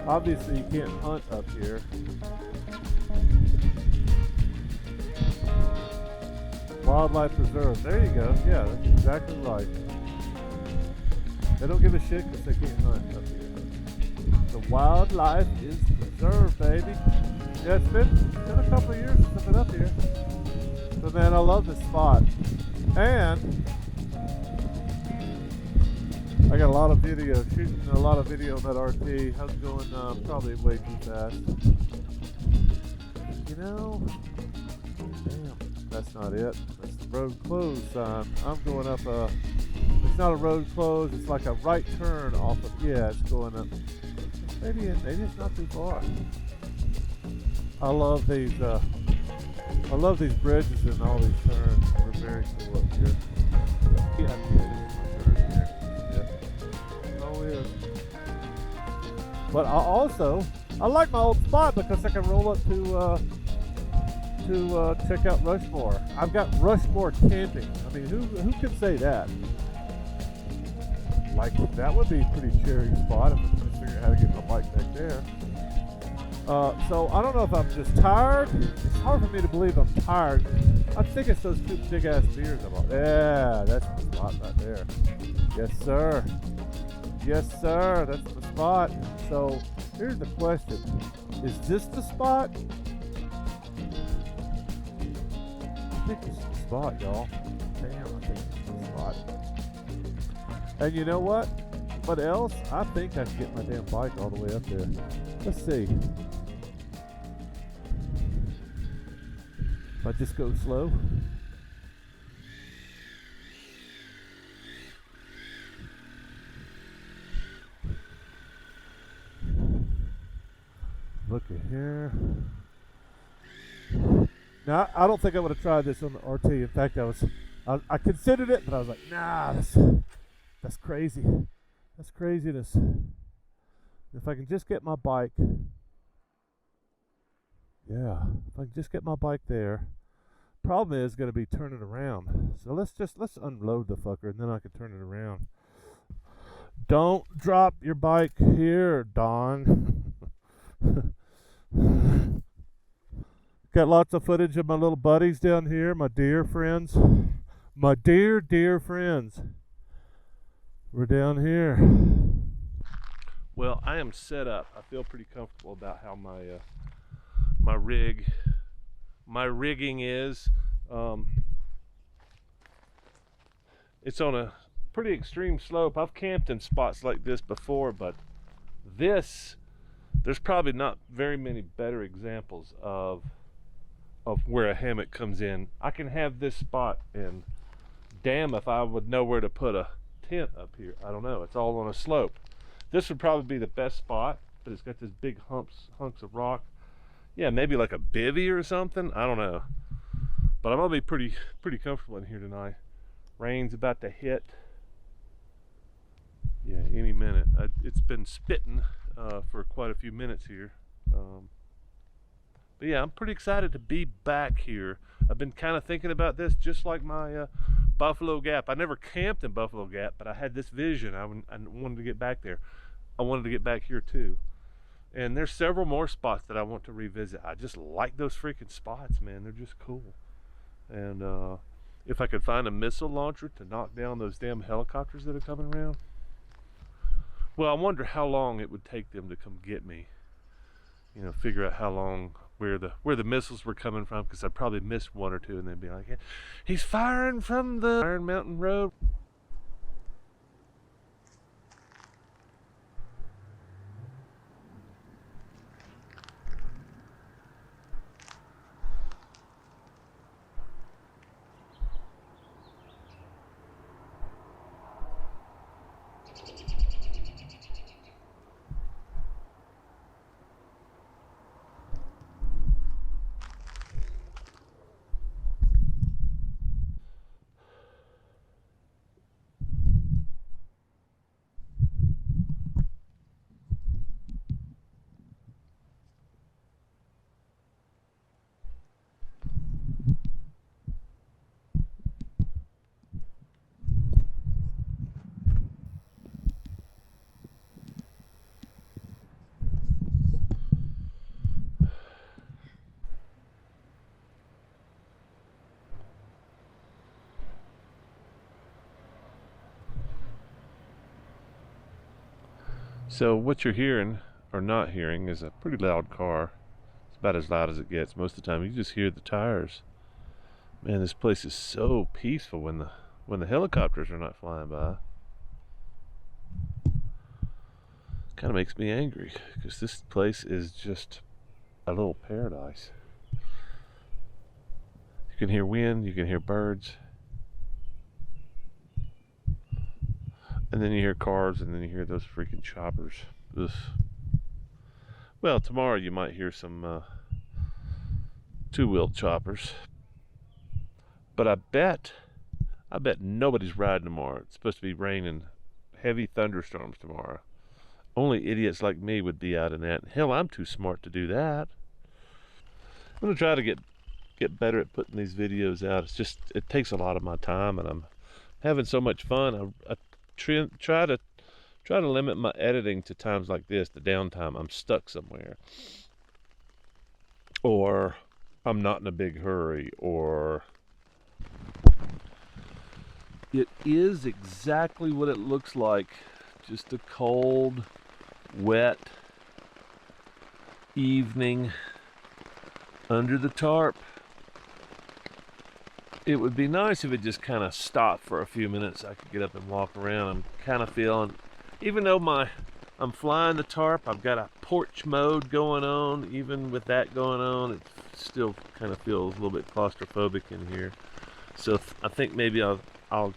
Obviously, you can't hunt up here. Wildlife preserve. There you go. Yeah, that's exactly right. They don't give a shit because they can't hunt up here. The wildlife is preserved, baby. Yeah, it's been a couple of years since I've been up here. So, man, I love this spot. And I got a lot of video, shooting a lot of video of that RT. I was going probably way too fast. You know, damn, that's not it. That's the road closed sign. I'm going up a, it's not a road closed, it's like a right turn off of, yeah, it's going up. Maybe it's not too far. I love these bridges and all these turns. They're very cool up here. Yeah, this is my turn here. Yeah. Oh, yeah. But I like my old spot because I can roll up to check out Rushmore. I've got Rushmore camping. I mean, who can say that? Like, that would be a pretty cherry spot if I could figure out how to get my bike back there. So I don't know if I'm just tired. It's hard for me to believe I'm tired. I think it's those two big ass deers I'm on. Yeah, that's the spot right there. Yes, sir. Yes, sir. That's the spot. So here's the question: is this the spot? I think this is the spot, y'all. Damn, I think this is the spot. And you know what? What else? I think I can get my damn bike all the way up there. Let's see. If I just go slow. Look at here. Now, I don't think I would have tried this on the RT. In fact, I considered it, but I was like, nah, that's crazy. That's craziness. If I can just get my bike, yeah, if I can just get my bike there. Problem is going to be turning around. So let's unload the fucker and then I can turn it around. Don't drop your bike here, Don. Got lots of footage of my little buddies down here, my dear friends. My dear friends. We're down here. Well, I am set up. I feel pretty comfortable about how my rigging is. It's on a pretty extreme slope. I've camped in spots like this before, but there's probably not very many better examples of where a hammock comes in. I can have this spot, and damn if I would know where to put a tent up here. I don't know. It's all on a slope. This would probably be the best spot, but it's got this big hunks of rock. Yeah, maybe like a bivvy or something. I don't know. But I'm gonna be pretty comfortable in here tonight. Rain's about to hit. Yeah, any minute. It's been spitting for quite a few minutes here. But yeah, I'm pretty excited to be back here. I've been kind of thinking about this, just like my Buffalo Gap. I never camped in Buffalo Gap, but I had this vision. I wanted to get back there. I wanted to get back here too. And there's several more spots that I want to revisit. I just like those freaking spots, man. They're just cool. And if I could find a missile launcher to knock down those damn helicopters that are coming around, well, I wonder how long it would take them to come get me. You know, figure out how long, where the missiles were coming from, because I'd probably missed one or two, and they'd be like, he's firing from the Iron Mountain Road. So what you're hearing or not hearing is a pretty loud car. It's about as loud as it gets. Most of the time you just hear the tires. Man, this place is so peaceful when the helicopters are not flying by. Kind of makes me angry because this place is just a little paradise. You can hear wind, you can hear birds, and then you hear cars, and then you hear those freaking choppers. Ugh. Well, tomorrow you might hear some two-wheeled choppers, but I bet nobody's riding tomorrow. It's supposed to be raining, heavy thunderstorms tomorrow. Only idiots like me would be out in that. Hell, I'm too smart to do that. I'm gonna try to get better at putting these videos out. It's just, it takes a lot of my time, and I'm having so much fun. I try to limit my editing to times like this, the downtime. I'm stuck somewhere, or I'm not in a big hurry, or it is exactly what it looks like. Just a cold, wet evening under the tarp. It would be nice if it just kind of stopped for a few minutes. I could get up and walk around. I'm kind of feeling, even though I'm flying the tarp, I've got a porch mode going on. Even with that going on, it still kind of feels a little bit claustrophobic in here. So I think maybe I'll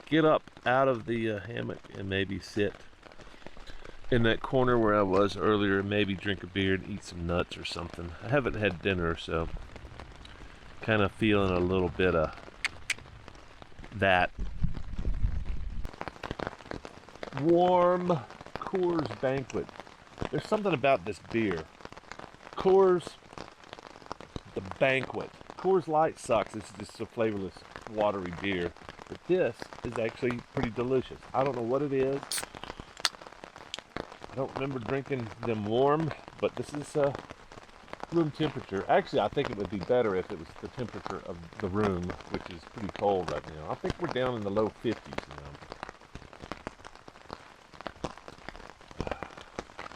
get up out of the hammock and maybe sit in that corner where I was earlier, and maybe drink a beer and eat some nuts or something. I haven't had dinner, so kind of feeling a little bit of that warm Coors Banquet. There's something about this beer. Coors, the Banquet. Coors Light sucks. It's just a flavorless, watery beer. But this is actually pretty delicious. I don't know what it is. I don't remember drinking them warm, but this is room temperature. Actually, I think it would be better if it was the temperature of the room, which is pretty cold right now. I think we're down in the low 50s now.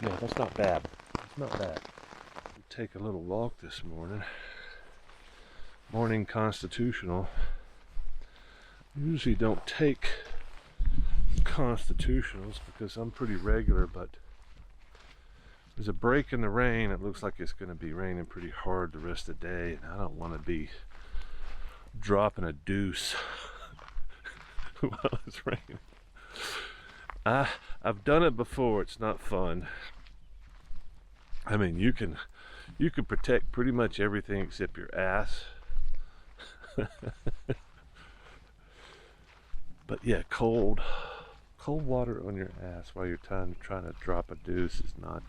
Yeah, that's not bad. It's not bad. Take a little walk this morning. Morning constitutional. Usually don't take constitutionals because I'm pretty regular, but there's a break in the rain. It looks like it's going to be raining pretty hard the rest of the day, and I don't want to be dropping a deuce while it's raining. I've done it before. It's not fun. I mean, you can protect pretty much everything except your ass. But yeah, cold water on your ass while you're trying to drop a deuce is not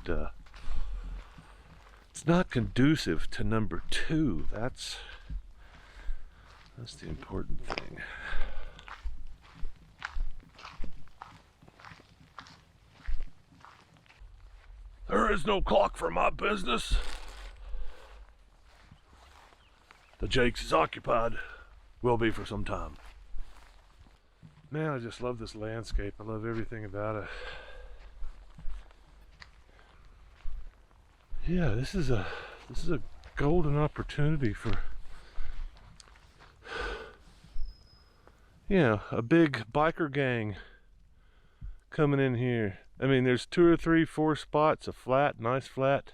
it's not conducive to number 2. That's the important thing. There is no clock for my business. The Jakes is occupied. Will be for some time. Man, I just love this landscape. I love everything about it. Yeah, this is a golden opportunity for, yeah, a big biker gang coming in here. I mean, there's 2 or 3, 4 spots of flat, nice flat,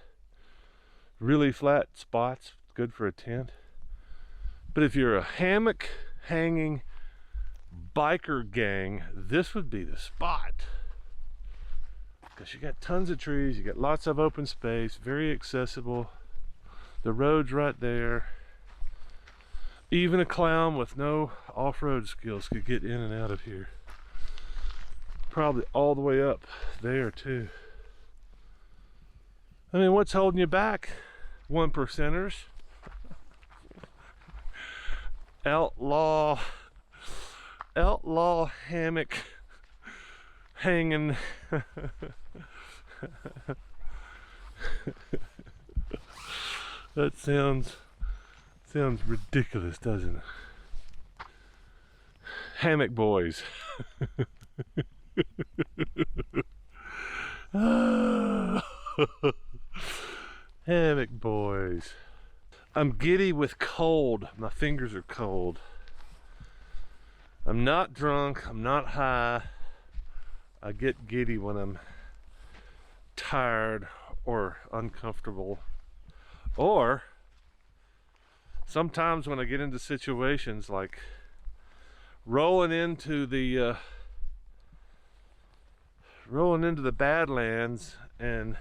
really flat spots, good for a tent. But if you're a hammock hanging biker gang, this would be the spot, because you got tons of trees, you got lots of open space, very accessible, the road's right there. Even a clown with no off-road skills could get in and out of here, probably all the way up there too. I mean, what's holding you back? 1%ers. Outlaw hammock hanging. That sounds ridiculous, doesn't it? Hammock boys. Hammock boys. I'm giddy with cold. My fingers are cold. I'm not drunk. I'm not high. I get giddy when I'm tired or uncomfortable. Or sometimes when I get into situations like rolling into the Badlands and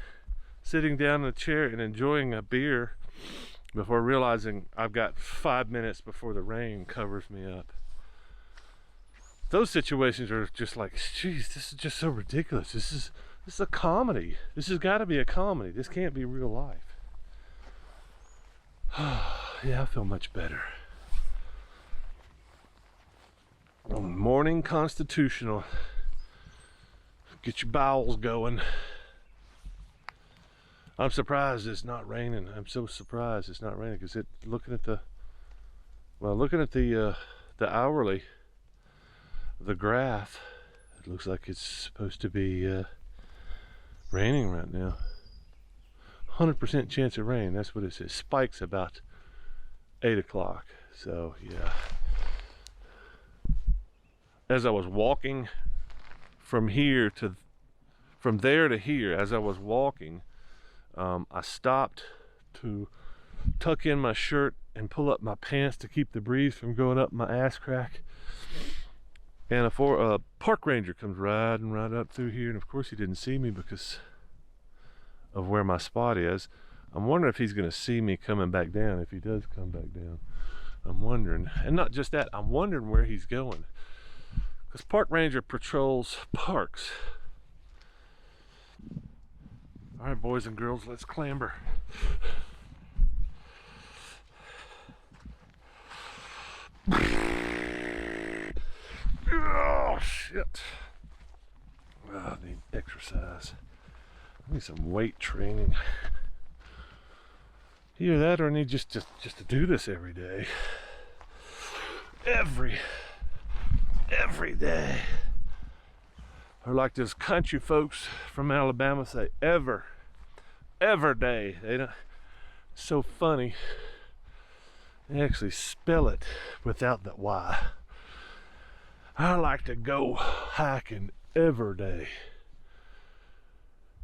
sitting down in a chair and enjoying a beer before realizing I've got 5 minutes before the rain covers me up. Those situations are just like, geez, this is just so ridiculous. This is a comedy. This has got to be a comedy. This can't be real life. Yeah, I feel much better. Morning constitutional. Get your bowels going. I'm surprised it's not raining. I'm so surprised it's not raining because looking at the hourly, the graph, it looks like it's supposed to be raining right now. 100% chance of rain. That's what it says. Spikes about 8 o'clock. So yeah. As I was walking from there to here, as I was walking, I stopped to tuck in my shirt and pull up my pants to keep the breeze from going up my ass crack. And a park ranger comes riding right up through here, and of course he didn't see me because of where my spot is. I'm wondering if he's going to see me coming back down. If he does come back down, I'm wondering. And not just that, I'm wondering where he's going. Because park ranger patrols parks. All right, boys and girls, let's clamber. Oh, shit. Oh, I need exercise. I need some weight training. Either that or I need just to do this every day. Every day. Or like those country folks from Alabama say, ever day. They don't, so funny. They actually spell it without the Y. I like to go hiking every day.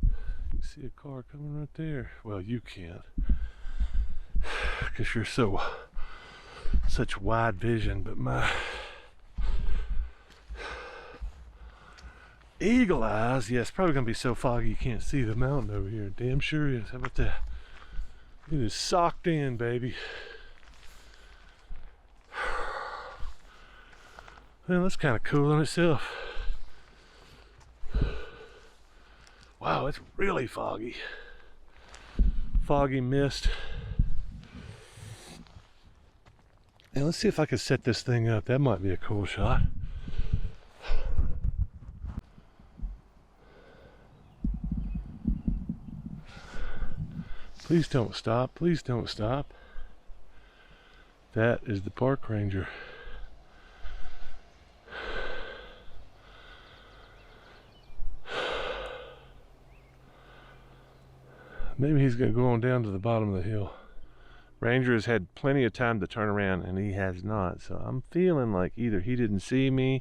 You can see a car coming right there. Well, you can't, because you're such wide vision, but my eagle eyes, yeah, it's probably gonna be so foggy you can't see the mountain over here. Damn sure is. How about that? It is socked in, baby. Well, that's kind of cool in itself. Wow, it's really foggy. Foggy mist. And let's see if I can set this thing up. That might be a cool shot. Please don't stop. Please don't stop. That is the park ranger. Maybe he's going to go on down to the bottom of the hill. Ranger has had plenty of time to turn around and he has not. So I'm feeling like either he didn't see me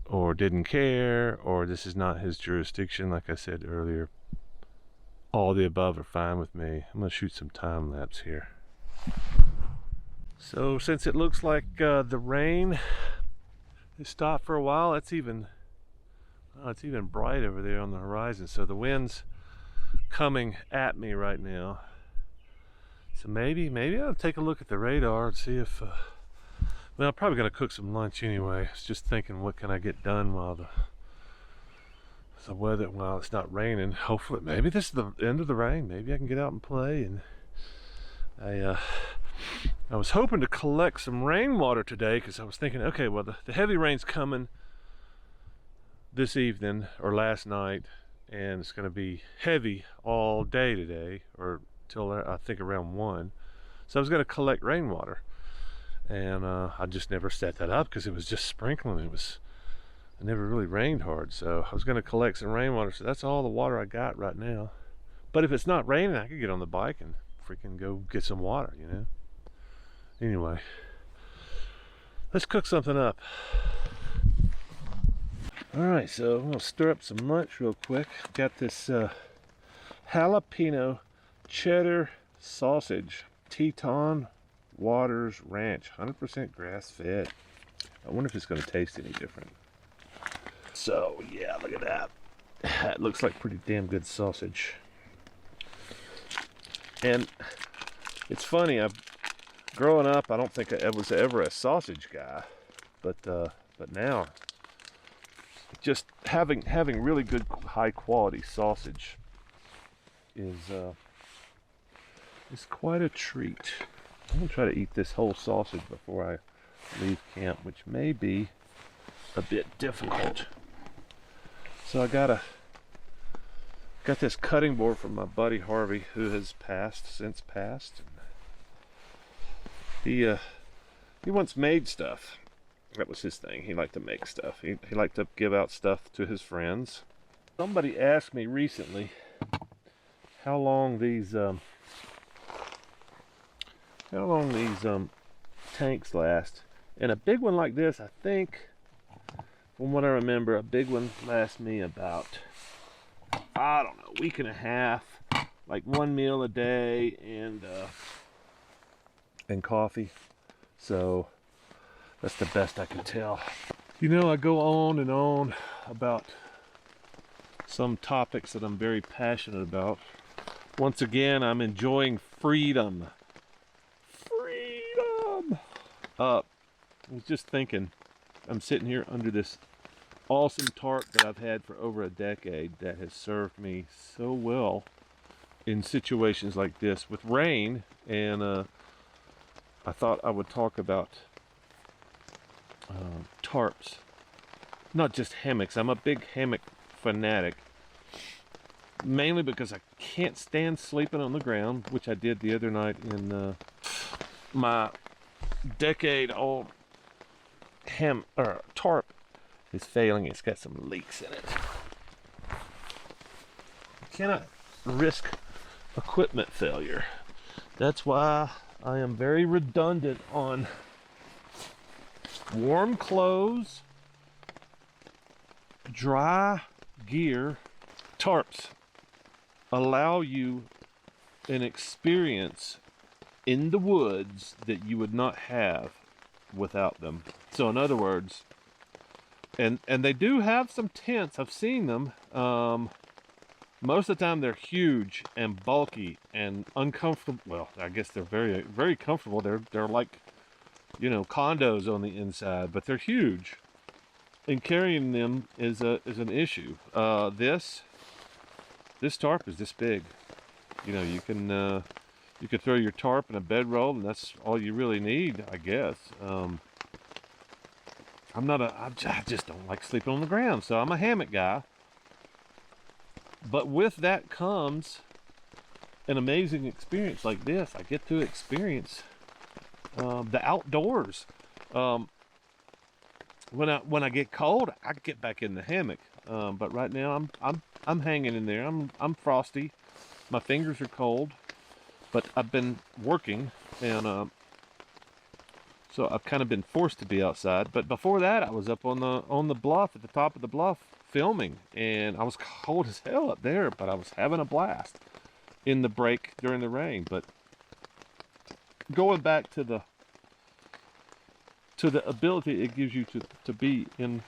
or didn't care, or this is not his jurisdiction. Like I said earlier, all the above are fine with me. I'm going to shoot some time lapse here. So since it looks like the rain has stopped for a while, it's even bright over there on the horizon. So the wind's coming at me right now. So maybe I'll take a look at the radar and see if well, I'm probably gonna cook some lunch anyway. I was just thinking, what can I get done while while it's not raining. Hopefully, maybe this is the end of the rain. Maybe I can get out and play. And I was hoping to collect some rainwater today, because I was thinking, okay, well, the heavy rain's coming this evening or last night, and it's going to be heavy all day today, or till I think around 1. So I was going to collect rainwater, and I just never set that up because it was just sprinkling. It it never really rained hard, so I was going to collect some rainwater. So that's all the water I got right now. But if it's not raining, I could get on the bike and freaking go get some water, you know. Anyway, let's cook something up. All right, so I'm gonna stir up some lunch real quick. Got this jalapeno cheddar sausage, Teton Waters Ranch, 100% grass-fed. I wonder if it's gonna taste any different. So yeah, look at that. That looks like pretty damn good sausage. And it's funny, growing up, I don't think I was ever a sausage guy, but now, just having really good high quality sausage is quite a treat. I'm gonna try to eat this whole sausage before I leave camp, which may be a bit difficult. So I got this cutting board from my buddy Harvey, who has since passed. He once made stuff. That was his thing. He liked to make stuff. He liked to give out stuff to his friends. Somebody asked me recently how long these tanks last. And a big one like this, I think, from what I remember, a big one lasts me about, I don't know, a week and a half, like one meal a day and coffee. So that's the best I can tell. You know, I go on and on about some topics that I'm very passionate about. Once again, I'm enjoying freedom. Freedom! I was just thinking, I'm sitting here under this awesome tarp that I've had for over a decade that has served me so well in situations like this with rain, and I thought I would talk about tarps, not just hammocks. I'm a big hammock fanatic, mainly because I can't stand sleeping on the ground, which I did the other night in my decade-old tarp is failing. It's got some leaks in it. You cannot risk equipment failure. That's why I am very redundant on warm clothes, dry gear. Tarps allow you an experience in the woods that you would not have without them. So in other words, and they do have some tents. I've seen them. Most of the time they're huge and bulky and uncomfortable. Well, I guess they're very, very comfortable. They're like, you know, condos on the inside, but they're huge. And carrying them is an issue. This tarp is this big. You know, you can throw your tarp in a bedroll, and that's all you really need, I guess. I just don't like sleeping on the ground, so I'm a hammock guy. But with that comes an amazing experience like this. I get to experience the outdoors. When I get cold, I get back in the hammock. But right now I'm hanging in there. I'm frosty. My fingers are cold. But I've been working, and so I've kind of been forced to be outside. But before that, I was up on the bluff, at the top of the bluff, filming, and I was cold as hell up there, but I was having a blast in the break during the rain. But going back to the ability it gives you to be in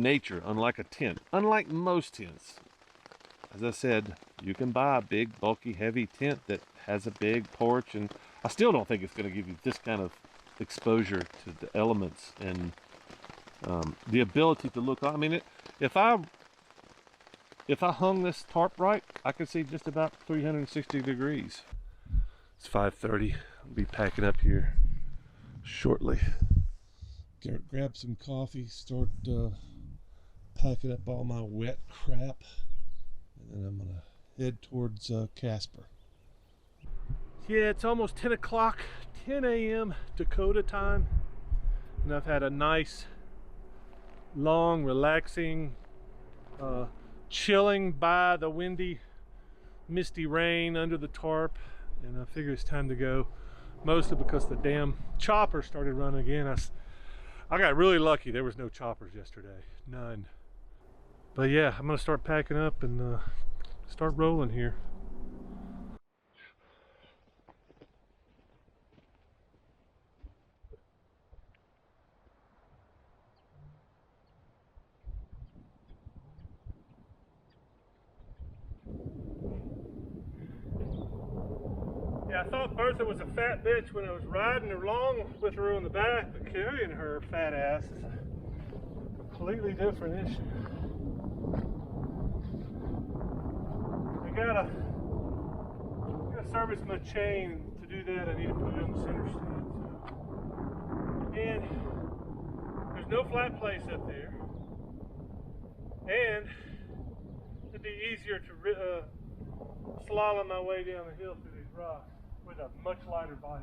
nature, unlike a tent, unlike most tents. As I said, you can buy a big, bulky, heavy tent that has a big porch, and I still don't think it's going to give you this kind of exposure to the elements and the ability to look. I mean, if I hung this tarp right, I could see just about 360 degrees. It's 5:30. I'll be packing up here shortly. Grab some coffee, start packing up all my wet crap, and then I'm gonna head towards Casper. Yeah, it's almost 10 o'clock, 10 a.m. Dakota time, and I've had a nice long, relaxing, chilling by the windy, misty rain under the tarp, and I figure it's time to go. Mostly because the damn chopper started running again. I got really lucky. There was no choppers yesterday, none. But yeah, I'm gonna start packing up and start rolling here. Yeah, I thought Bertha was a fat bitch when I was riding along with her on the back, but carrying her fat ass is a completely different issue. I gotta service my chain. To do that, I need to put it on the center stand. So. And there's no flat place up there, and it'd be easier to slalom my way down the hill through these rocks with a much lighter bike.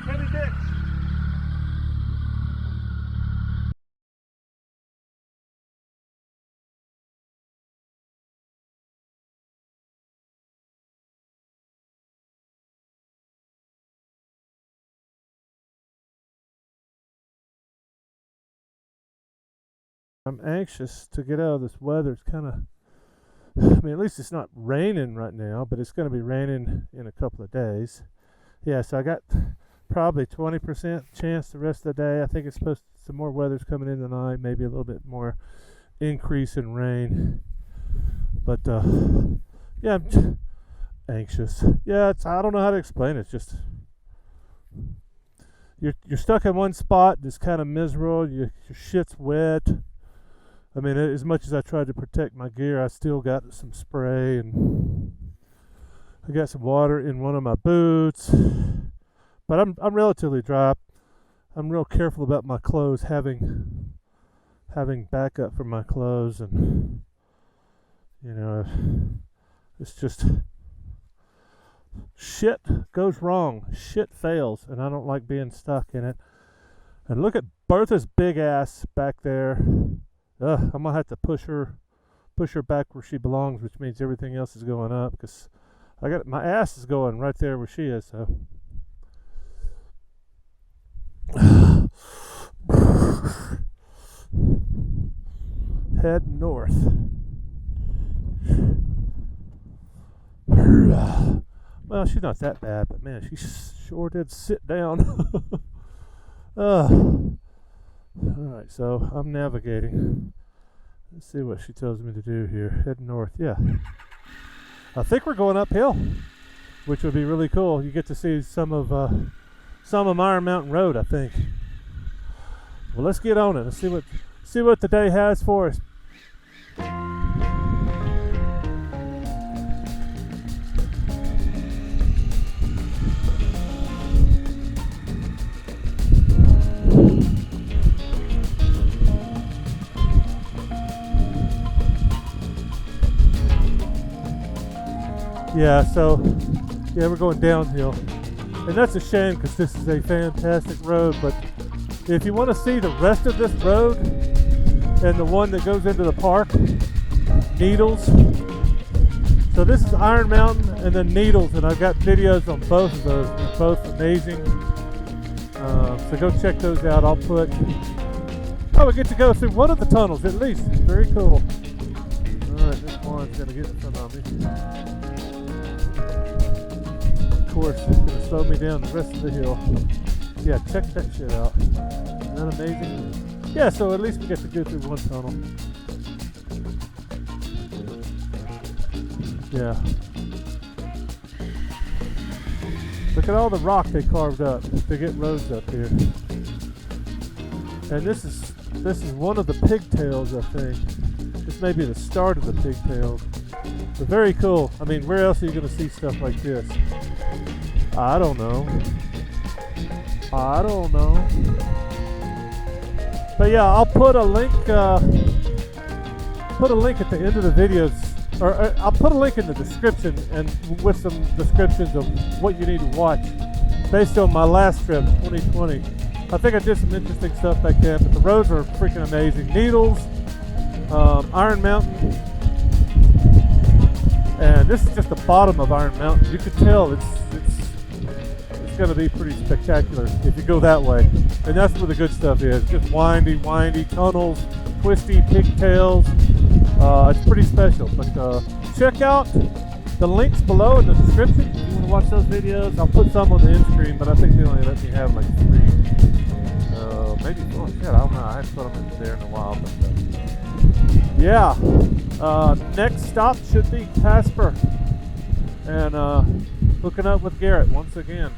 Heavy dicks. I'm anxious to get out of this weather. It's kind of, I mean, at least it's not raining right now, but it's going to be raining in a couple of days. Yeah, so I got probably 20% chance the rest of the day. I think it's supposed to, some more weather's coming in tonight, maybe a little bit more increase in rain. But yeah, I'm anxious. Yeah, it's, I don't know how to explain it. It's just you're stuck in one spot. It's kind of miserable. Your shit's wet. I mean, as much as I tried to protect my gear, I still got some spray, and I got some water in one of my boots. But I'm relatively dry. I'm real careful about my clothes, having backup for my clothes, and you know, it's just shit goes wrong, shit fails, and I don't like being stuck in it. And look at Bertha's big ass back there. I'm gonna have to push her back where she belongs, which means everything else is going up, because I got my ass is going right there where she is. So head north. Well, she's not that bad, but man, she sure did sit down. Alright, so I'm navigating. Let's see what she tells me to do here. Head north. Yeah. I think we're going uphill, which would be really cool. You get to see some of Iron Mountain Road, I think. Well, let's get on it. Let's see what the day has for us. Yeah, so yeah, we're going downhill, and that's a shame because this is a fantastic road. But if you want to see the rest of this road and the one that goes into the park, Needles. So this is Iron Mountain and then Needles, and I've got videos on both of those. They're both amazing. So go check those out. I'll put. Oh, we get to go through one of the tunnels at least. Very cool. All right, this one's gonna get in front of me. Of course, it's going to slow me down the rest of the hill. Yeah, check that shit out. Isn't that amazing? Yeah, so at least we get to go through one tunnel. Yeah. Look at all the rock they carved up to get roads up here. And this is one of the pigtails, I think. This may be the start of the pigtails. But very cool. I mean, where else are you going to see stuff like this? I don't know. I don't know. But yeah, I'll put a link. Put a link at the end of the videos, or I'll put a link in the description, and with some descriptions of what you need to watch based on my last trip, 2020. I think I did some interesting stuff back then, but the roads are freaking amazing. Needles, Iron Mountain, and this is just the bottom of Iron Mountain. You can tell it's going to be pretty spectacular if you go that way, and that's where the good stuff is. Just windy tunnels, twisty pigtails. It's pretty special, but check out the links below in the description if you want to watch those videos. I'll put some on the end screen, but I think they only let me have like 3. Maybe, oh shit, I don't know. I haven't put them in there in a while, but yeah. Next stop should be Casper, and hooking up with Garrett once again.